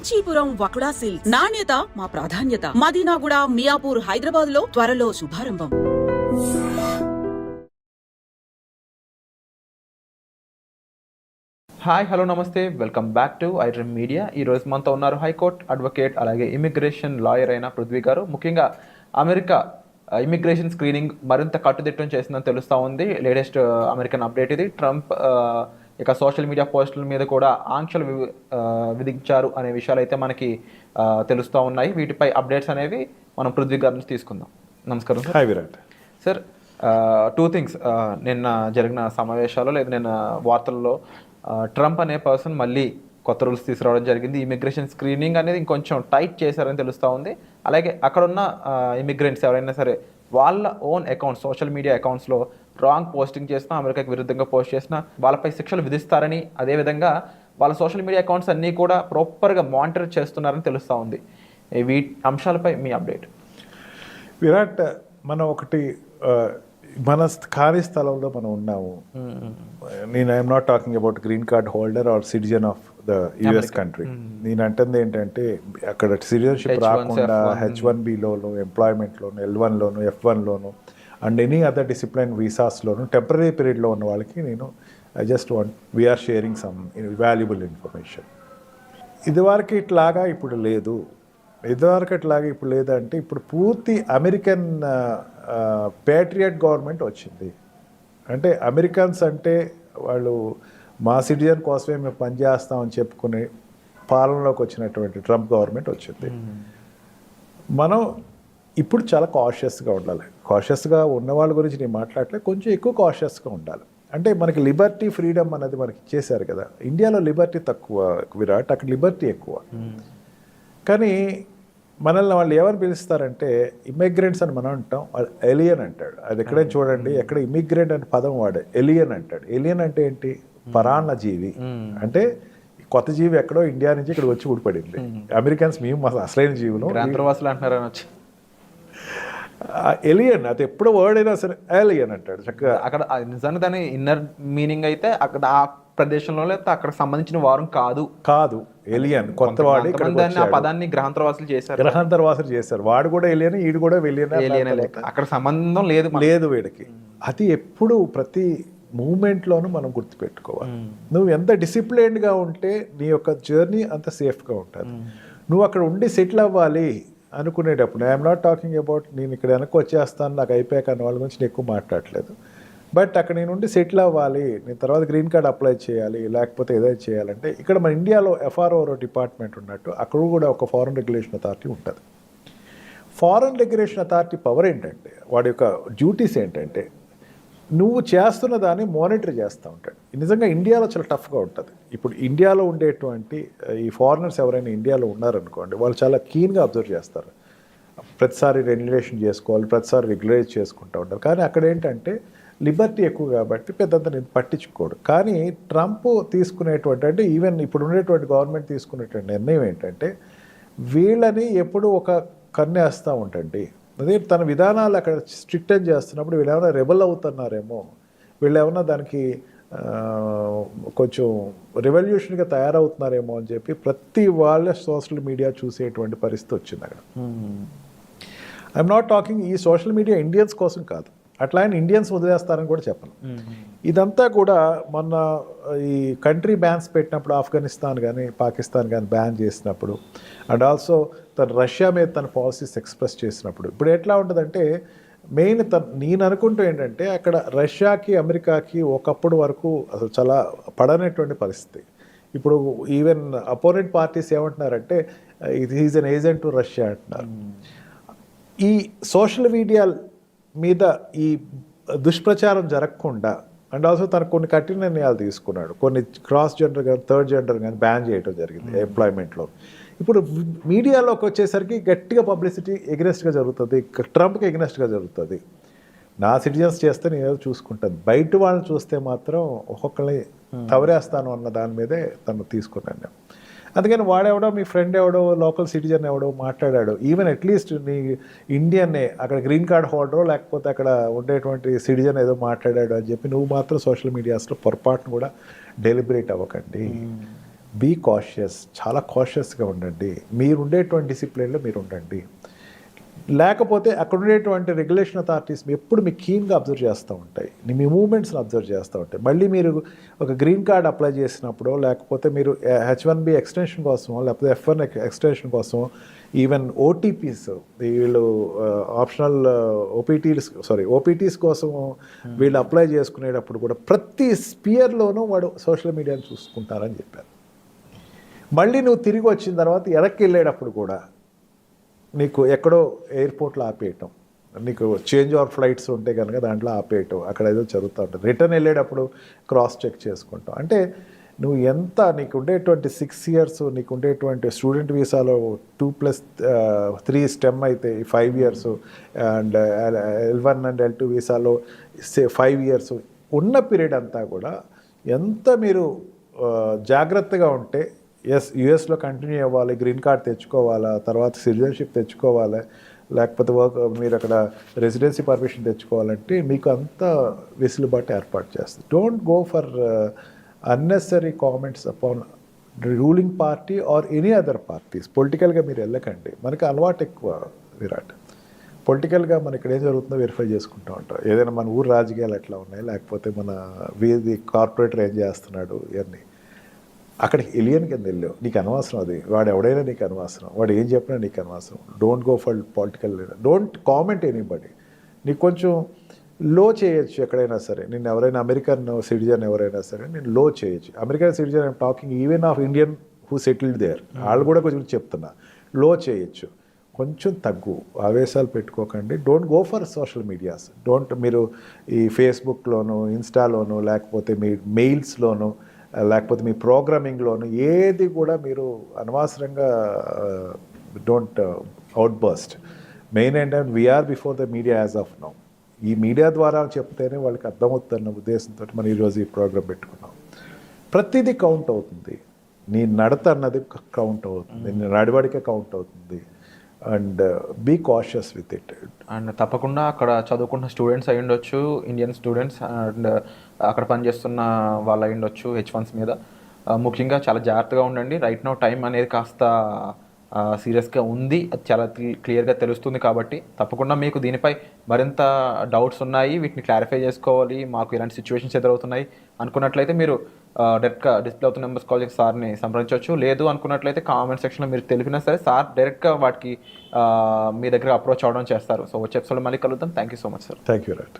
Kanchipuram వకుడా silks నాణ్యత మా ప్రాధాన్యత. మదీనాగూడ, మియాపూర్, హైదరాబాద్ లో త్వరలో శుభారంభం. హాయ్, హలో, నమస్తే, welcome back to iDream media. ఈరోజు మనతో ఉన్నారు హైకోర్టు అడ్వకేట్ అలాగే ఇమిగ్రేషన్ లాయర్ అయిన పృథ్వీ గారు. ముఖ్యంగా అమెరికా ఇమిగ్రేషన్ స్క్రీనింగ్ మరింత కట్టుదిట్టం చేసిందని తెలుస్తూ ఉంది. లేటెస్ట్ అమెరికన్ అప్డేట్ ఇది. ట్రంప్ ఇక సోషల్ మీడియా పోస్టుల మీద కూడా ఆంక్షలు విధించారు అనే విషయాలు అయితే మనకి తెలుస్తూ ఉన్నాయి. వీటిపై అప్డేట్స్ అనేవి మనం పృథ్వీ గారి నుంచి తీసుకుందాం. నమస్కారం sir. Hi Virat. Sir, two things. నిన్న జరిగిన సమావేశాలు లేదా నిన్న వార్తల్లో ట్రంప్ అనే పర్సన్ మళ్ళీ కొత్త రూల్స్ తీసుకురావడం జరిగింది. ఇమిగ్రేషన్ స్క్రీనింగ్ అనేది ఇంకొంచెం టైట్ చేశారని తెలుస్తూ ఉంది. అలాగే అక్కడున్న ఇమిగ్రెంట్స్ ఎవరైనా సరే వాళ్ళ ఓన్ అకౌంట్స్, సోషల్ మీడియా అకౌంట్స్లో రాంగ్ పోస్టింగ్ చేసినా, అమెరికాకి విరుద్ధంగా పోస్ట్ చేసినా వాళ్ళపై శిక్షలు విధిస్తారని, అదేవిధంగా వాళ్ళ సోషల్ మీడియా అకౌంట్స్ అన్నీ కూడా ప్రాపర్గా మానిటర్ చేస్తున్నారని తెలుస్తూ ఉంది. ఈ అంశాలపై మీ అప్డేట్. విరాట్, మనం ఒకటి మన ఖాళీ స్థలంలో మనం ఉన్నాము. నేను I'm not talking about green card holder or citizen of the US country. నేను అంటుంది ఏంటంటే అక్కడ సిటిజన్షిప్ రాకుండా H1Bలోను, ఎంప్లాయ్మెంట్లోను, L1లోను, F1లోను అండ్ ఎనీ అదర్ డిసిప్లిన్ వీసాస్లోను టెంపరీ పీరియడ్లో ఉన్న వాళ్ళకి నేను I just want we're sharing some valuable information. ఇదివరకు ఇట్లాగా ఇప్పుడు లేదు. లేదంటే ఇప్పుడు పూర్తి అమెరికన్ పేట్రియట్ గవర్నమెంట్ వచ్చింది. అంటే అమెరికన్స్ అంటే వాళ్ళు మా సిటిజన్ కోసమే మేము పనిచేస్తామని చెప్పుకునే పాలనలోకి వచ్చినటువంటి ట్రంప్ గవర్నమెంట్ వచ్చింది. మనం ఇప్పుడు చాలా కాషియస్గా ఉండాలి. కాషియస్గా ఉన్న వాళ్ళ గురించి నేను మాట్లాడలేదు, కొంచెం ఎక్కువ కాషియస్గా ఉండాలి. అంటే మనకి లిబర్టీ, ఫ్రీడమ్ అనేది మనకి ఇచ్చేశారు కదా. ఇండియాలో లిబర్టీ తక్కువ విరాట్, అక్కడ లిబర్టీ ఎక్కువ. కానీ మనల్ని వాళ్ళు ఏమని పిలుస్తారంటే ఇమిగ్రెంట్స్ అని మనం అంటాం, ఎలియన్ అంటాడు. అది ఎక్కడైనా చూడండి, ఎక్కడ ఇమిగ్రెంట్ అనే పదం వాడే ఎలియన్ అంటాడు. ఎలియన్ అంటే ఏంటి? పరాన్న జీవి. అంటే కొత్త జీవి ఎక్కడో ఇండియా నుంచి ఇక్కడ వచ్చి ఊడిపడింది. అమెరికన్స్ మేము అసలైన జీవులు అంటున్నారు. ఎలియన్ అది ఎప్పుడో వర్డ్ అయినా సరే ఎలియన్ అంటాడు చక్కగా. అక్కడ నిజంగా దాని ఇన్నర్ మీనింగ్ అయితే అక్కడ ఆ ప్రదేశంలో లేకపోతే అక్కడ సంబంధించిన వారం కాదు ఎలియన్. కొత్త వాడు పదాన్ని గ్రహాంతరవాసులు చేశారు. వాడు కూడా ఎలియన్, ఈడు కూడా ఎలియన్. అక్కడ సంబంధం లేదు వీడికి. అది ఎప్పుడు ప్రతి మూమెంట్లోనూ మనం గుర్తుపెట్టుకోవాలి. నువ్వు ఎంత డిసిప్లైన్డ్గా ఉంటే నీ యొక్క జర్నీ అంత సేఫ్గా ఉంటుంది. నువ్వు అక్కడ ఉండి సెటిల్ అవ్వాలి అనుకునేటప్పుడు, ఐఎమ్ నాట్ టాకింగ్ అబౌట్ నేను ఇక్కడ వెనక్కి వచ్చేస్తాను నాకు అయిపోయాక అన్న వాళ్ళ గురించి నేను ఎక్కువ మాట్లాడలేదు. బట్ అక్కడ నేను ఉండి సెటిల్ అవ్వాలి, నేను తర్వాత గ్రీన్ కార్డ్ అప్లై చేయాలి, లేకపోతే ఏదైనా చేయాలంటే ఇక్కడ మన ఇండియాలో FRO డిపార్ట్మెంట్ ఉన్నట్టు అక్కడ కూడా ఒక ఫారెన్ రెగ్యులేషన్ అథారిటీ ఉంటుంది. ఫారెన్ రెగ్యులేషన్ అథారిటీ పవర్ ఏంటంటే, వాడి యొక్క డ్యూటీస్ ఏంటంటే నువ్వు చేస్తున్న దాన్ని మానిటర్ చేస్తూ ఉంటాడు. నిజంగా ఇండియాలో చాలా టఫ్గా ఉంటుంది. ఇప్పుడు ఇండియాలో ఉండేటువంటి ఈ ఫారినర్స్ ఎవరైనా ఇండియాలో ఉన్నారనుకోండి, వాళ్ళు చాలా కీన్గా అబ్జర్వ్ చేస్తారు. ప్రతిసారి రెగ్యులేషన్ చేసుకోవాలి, ప్రతిసారి రెగ్యులైజ్ చేసుకుంటూ ఉంటారు. కానీ అక్కడ ఏంటంటే లిబర్టీ ఎక్కువ కాబట్టి పెద్దంత నేను పట్టించుకోడు. కానీ ట్రంప్ తీసుకునేటువంటి, అంటే ఈవెన్ ఇప్పుడు ఉండేటువంటి గవర్నమెంట్ తీసుకునేటువంటి నిర్ణయం ఏంటంటే వీళ్ళని ఎప్పుడు ఒక కన్నేస్తూ ఉంటుంది. అదే తన విధానాలు అక్కడ స్ట్రిక్ట్ అని చేస్తున్నప్పుడు వీళ్ళు ఏమైనా రెబల్ అవుతున్నారేమో, వీళ్ళు ఏమైనా దానికి కొంచెం రెవల్యూషన్గా తయారవుతున్నారేమో అని చెప్పి ప్రతి వాళ్ళ సోషల్ మీడియా చూసేటువంటి పరిస్థితి వచ్చింది అక్కడ. ఐఎమ్ నాట్ టాకింగ్ ఈ సోషల్ మీడియా ఇండియన్స్ కోసం కాదు, అట్లా ఆయన ఇండియన్స్ వదిలేస్తారని కూడా చెప్పను. ఇదంతా కూడా మొన్న ఈ కంట్రీ బ్యాన్స్ పెట్టినప్పుడు ఆఫ్ఘనిస్తాన్ కానీ పాకిస్తాన్ కానీ బ్యాన్ చేసినప్పుడు, అండ్ ఆల్సో తను రష్యా మీద తన పాలసీస్ ఎక్స్ప్రెస్ చేసినప్పుడు, ఇప్పుడు ఎట్లా ఉంటుందంటే మెయిన్ నేను అనుకుంటూ ఏంటంటే అక్కడ రష్యాకి అమెరికాకి ఒకప్పుడు వరకు అసలు చాలా పడనటువంటి పరిస్థితి. ఇప్పుడు ఈవెన్ అపోనెంట్ పార్టీస్ ఏమంటున్నారంటే ఇది is an agent to Russia అంటున్నారు. ఈ సోషల్ మీడియా మీద ఈ దుష్ప్రచారం జరగకుండా అండ్ ఆల్సో తనకు కొన్ని కఠిన నిర్ణయాలు తీసుకున్నాడు. కొన్ని క్రాస్ జెండర్ కానీ థర్డ్ జెండర్ కానీ బ్యాన్ చేయడం జరిగింది ఎంప్లాయ్మెంట్లో. ఇప్పుడు మీడియాలోకి వచ్చేసరికి గట్టిగా పబ్లిసిటీ ఎగ్నెస్ట్గా జరుగుతుంది, ట్రంప్కి ఎగ్నెస్ట్గా జరుగుతుంది. నా సిటిజన్స్ చేస్తే నేను ఏదో చూసుకుంటాను, బయట వాళ్ళని చూస్తే మాత్రం ఒక్కొక్కరిని తవరేస్తాను అన్న దాని మీదే తను తీసుకున్నాను. అందుకని వాడెవడో మీ ఫ్రెండ్ ఎవడో లోకల్ సిటిజన్ ఎవడో మాట్లాడాడు, ఈవెన్ అట్లీస్ట్ నీ ఇండియన్నే అక్కడ గ్రీన్ కార్డ్ హోల్డరో లేకపోతే అక్కడ ఉండేటువంటి సిటిజన్ ఏదో మాట్లాడాడు అని చెప్పి నువ్వు మాత్రం సోషల్ మీడియాస్లో పొరపాటును కూడా డెలిబరేట్ అవ్వకండి. బీ కాషియస్, చాలా కాషియస్గా ఉండండి. మీరు ఉండేటువంటి డిసిప్లిన్లో మీరు ఉండండి. లేకపోతే అక్కడ ఉండేటువంటి రెగ్యులేషన్ అథారిటీస్ ఎప్పుడు మీకు కీన్గా అబ్జర్వ్ చేస్తూ ఉంటాయి, మీ మూమెంట్స్ని అబ్జర్వ్ చేస్తూ ఉంటాయి. మళ్ళీ మీరు ఒక గ్రీన్ కార్డ్ అప్లై చేసినప్పుడు, లేకపోతే మీరు H1B ఎక్స్టెన్షన్ కోసం, లేకపోతే F1 ఎక్స్టెన్షన్ కోసం, ఈవెన్ ఓటీపీస్, వీళ్ళు ఆప్షనల్ ఓపీటీస్ కోసం వీళ్ళు అప్లై చేసుకునేటప్పుడు కూడా ప్రతి స్పియర్లోనూ వాడు సోషల్ మీడియాని చూసుకుంటారని చెప్పారు. మళ్ళీ నువ్వు తిరిగి వచ్చిన తర్వాత వెనక్కి వెళ్ళేటప్పుడు కూడా నీకు ఎక్కడో ఎయిర్పోర్ట్లో ఆపేయటం, నీకు చేంజ్ ఆర్ ఫ్లైట్స్ ఉంటే కనుక దాంట్లో ఆపేయటం, అక్కడ ఏదో జరుగుతూ ఉంటుంది. రిటర్న్ వెళ్ళేటప్పుడు క్రాస్ చెక్ చేసుకుంటాం. అంటే నువ్వు ఎంత నీకు ఉండేటువంటి 6 years, నీకు ఉండేటువంటి స్టూడెంట్ వీసాలో 2+3 స్టెమ్ అయితే 5 years, and L1 and L2 వీసాలో 5 years ఉన్న పీరియడ్ అంతా కూడా ఎంత మీరు జాగ్రత్తగా ఉంటే, యుఎస్లో కంటిన్యూ అవ్వాలి, గ్రీన్ కార్డ్ తెచ్చుకోవాలా, తర్వాత సిటిజన్షిప్ తెచ్చుకోవాలా, లేకపోతే మీరు అక్కడ రెసిడెన్సీ పర్మిషన్ తెచ్చుకోవాలంటే మీకు అంత వెసులుబాటు ఏర్పాటు చేస్తుంది. Don't go for unnecessary comments upon ruling party or any other parties. పొలిటికల్గా మీరు వెళ్ళకండి. మనకి అలవాటు ఎక్కువ విరాట్. పొలిటికల్గా మన ఇక్కడ ఏం జరుగుతుందో వెరిఫై చేసుకుంటూ ఉంటాం. ఏదైనా మన ఊరు రాజకీయాలు ఎట్లా ఉన్నాయి, లేకపోతే మన వీధి కార్పొరేటర్ ఏం చేస్తున్నాడు, ఇవన్నీ అక్కడికి ఎలియన్ కింద వెళ్ళావు, నీకు అనవసరం. అది వాడు ఎవడైనా నీకు అనవసరం, వాడు ఏం చెప్పినా నీకు అనవసరం. Don't go for political leader, don't comment anybody. నీకు కొంచెం లో చేయొచ్చు ఎక్కడైనా సరే. నేను ఎవరైనా అమెరికన్ సిటిజన్ ఎవరైనా సరే నేను లో చేయొచ్చు. American citizen I'm talking even of Indian who settled there, వాళ్ళు కూడా కొంచెం చెప్తున్నా, లో చేయొచ్చు. కొంచెం తగ్గు, ఆవేశాలు పెట్టుకోకండి. Don't go for social medias. మీరు ఈ ఫేస్బుక్లోను, ఇన్స్టాలోను, లేకపోతే మీ మెయిల్స్లోను, లేకపోతే మీ ప్రోగ్రామింగ్లోను ఏది కూడా మీరు అనవసరంగా డోంట్ అవుట్బర్స్ట్. మెయిన్ ఏంటంటే we're before the media as of now. ఈ మీడియా ద్వారా చెప్తేనే వాళ్ళకి అర్థమవుతున్న ఉద్దేశంతో మనం ఈరోజు ఈ ప్రోగ్రాం పెట్టుకున్నాం. ప్రతిదీ కౌంట్ అవుతుంది. నీ నడత అన్నది కౌంట్ అవుతుంది, నీ నడవడిక కౌంట్ అవుతుంది. And be cautious with it. And తప్పకుండా అక్కడ చదువుకున్న స్టూడెంట్స్ అయి ఉండొచ్చు, ఇండియన్ స్టూడెంట్స్, అండ్ అక్కడ పనిచేస్తున్న వాళ్ళు అయి ఉండొచ్చు H1s మీద. ముఖ్యంగా చాలా జాగ్రత్తగా ఉండండి. రైట్ నౌ టైం అనేది కాస్త సీరియస్గా ఉంది, అది చాలా క్లియర్గా తెలుస్తుంది. కాబట్టి తప్పకుండా మీకు దీనిపై మరింత డౌట్స్ ఉన్నాయి, వీటిని క్లారిఫై చేసుకోవాలి, మాకు ఇలాంటి సిచ్యువేషన్స్ ఎదురవుతున్నాయి అనుకున్నట్లయితే మీరు డైరెక్ట్గా డిస్ప్లే అవుతున్న నెంబర్స్ కాల్ చేసి సార్ని సంప్రదించవచ్చు. లేదు అనుకున్నట్లయితే కామెంట్ సెక్షన్లో మీరు తెలిపినా సరే సార్ డైరెక్ట్గా వాటికి మీ దగ్గర అప్రోచ్ అవ్వడం చేస్తారు. సో వచ్చే ఎపిసోడ్లో మళ్ళీ కలుద్దాం. Thank you so much sir. Thank you right.